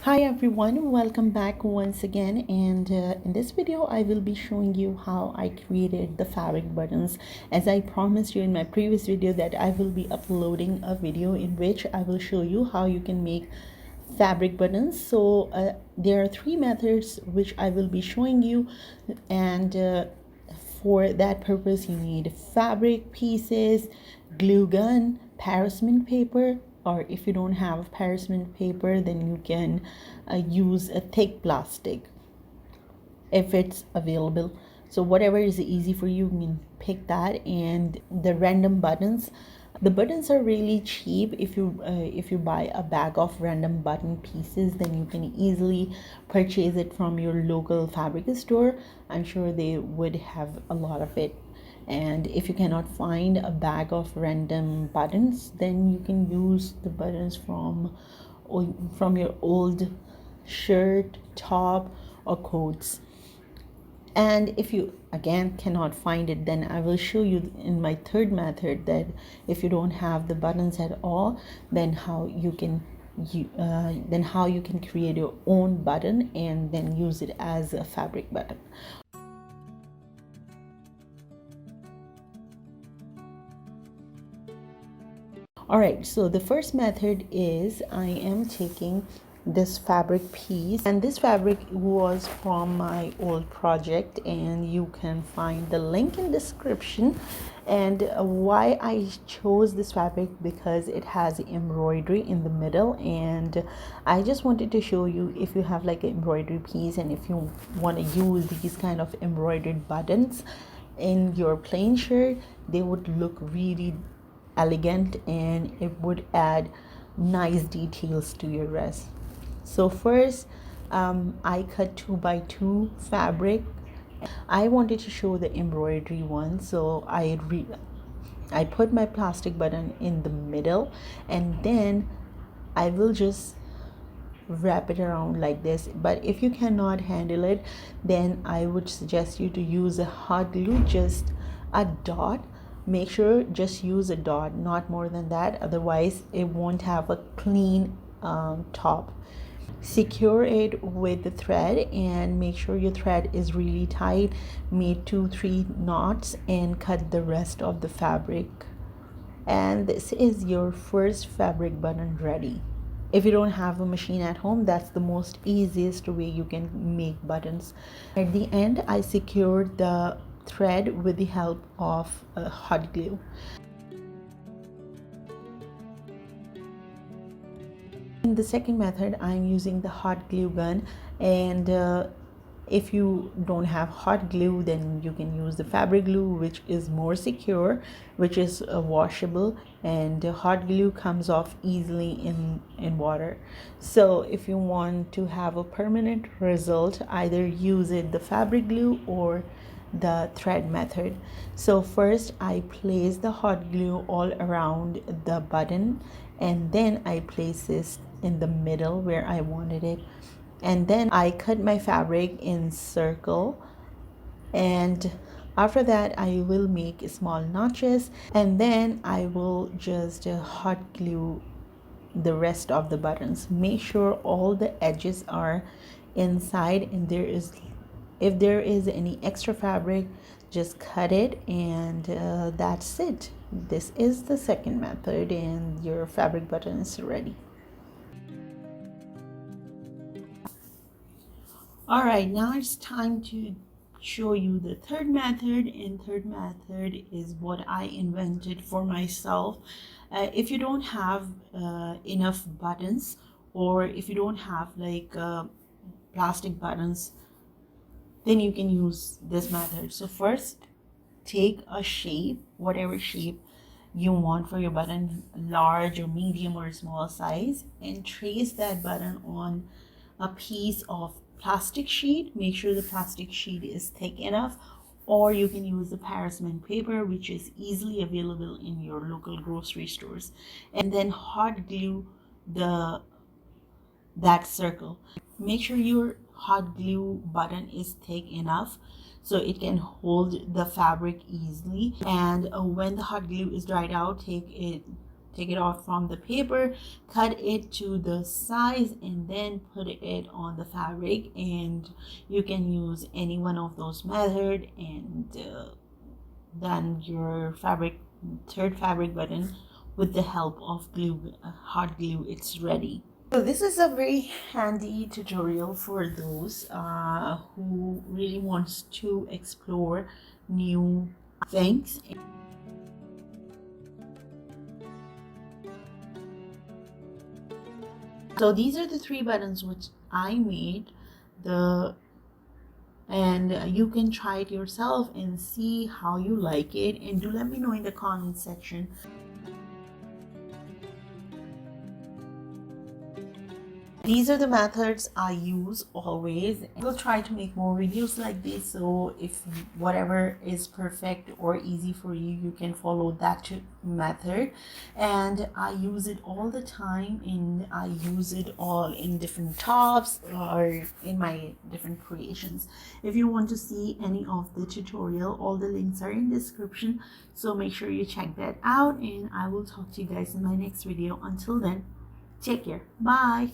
Hi everyone, welcome back once again, and in this video I will be showing you how I created the fabric buttons. As I promised you in my previous video that I will be uploading a video in which I will show you how you can make fabric buttons. So there are three methods which I will be showing you, and for that purpose you need fabric pieces, glue gun, parchment paper, or if you don't have parchment paper then you can use a thick plastic if it's available. So whatever is easy for you, you can pick that. And the random buttons, the buttons are really cheap. If you buy a bag of random button pieces, then you can easily purchase it from your local fabric store. I'm sure they would have a lot of it. And if you cannot find a bag of random buttons, then you can use the buttons from your old shirt, top, or coats. And if you again cannot find it, then I will show you in my third method that if you don't have the buttons at all, then how you can create your own button and then use it as a fabric button. All right, so the first method is I am taking this fabric piece, and this fabric was from my old project, and you can find the link in description. And why I chose this fabric, because it has embroidery in the middle, and I just wanted to show you, if you have like an embroidery piece and if you want to use these kind of embroidered buttons in your plain shirt, they would look really elegant and it would add nice details to your dress. So first I cut 2x2 fabric. I wanted to show the embroidery one, so I put my plastic button in the middle, and then I will just wrap it around like this. But if you cannot handle it, then I would suggest you to use a hot glue, just a dot. Make sure just use a dot, not more than that, otherwise it won't have a clean top. Secure it with the thread and make sure your thread is really tight. Make 2-3 knots and cut the rest of the fabric, and this is your first fabric button ready. If you don't have a machine at home, that's the most easiest way you can make buttons. At the end, I secured the thread with the help of hot glue. In the second method, I'm using the hot glue gun, and if you don't have hot glue, then you can use the fabric glue, which is more secure, which is washable, and hot glue comes off easily in water. So if you want to have a permanent result, either use it the fabric glue or the thread method. So first I place the hot glue all around the button, and then I place this in the middle where I wanted it, and then I cut my fabric in circle, and after that I will make small notches, and then I will just hot glue the rest of the buttons. Make sure all the edges are inside, and if there is any extra fabric, just cut it, and that's it. This is the second method, and your fabric button is ready. All right, now it's time to show you the third method, and third method is what I invented for myself. If you don't have enough buttons, or if you don't have like plastic buttons, then you can use this method. So first, take a shape, whatever shape you want for your button, large or medium or small size, and trace that button on a piece of plastic sheet. Make sure the plastic sheet is thick enough, or you can use the parchment paper, which is easily available in your local grocery stores, and then hot glue that circle. Make sure your hot glue button is thick enough so it can hold the fabric easily, and when the hot glue is dried out, take it take it off from the paper, cut it to the size, and then put it on the fabric. And you can use any one of those methods, and then your third fabric button, with the help of glue, hot glue, it's ready. So this is a very handy tutorial for those who really wants to explore new things. So these are the 3 buttons which I made, and you can try it yourself and see how you like it, and do let me know in the comment section. These are the methods I use always. I will try to make more videos like this, so if whatever is perfect or easy for you, you can follow that method. And I use it all the time, and I use it all in different tops or in my different creations. If you want to see any of the tutorial, all the links are in the description, so make sure you check that out, and I will talk to you guys in my next video. Until then, take care. Bye.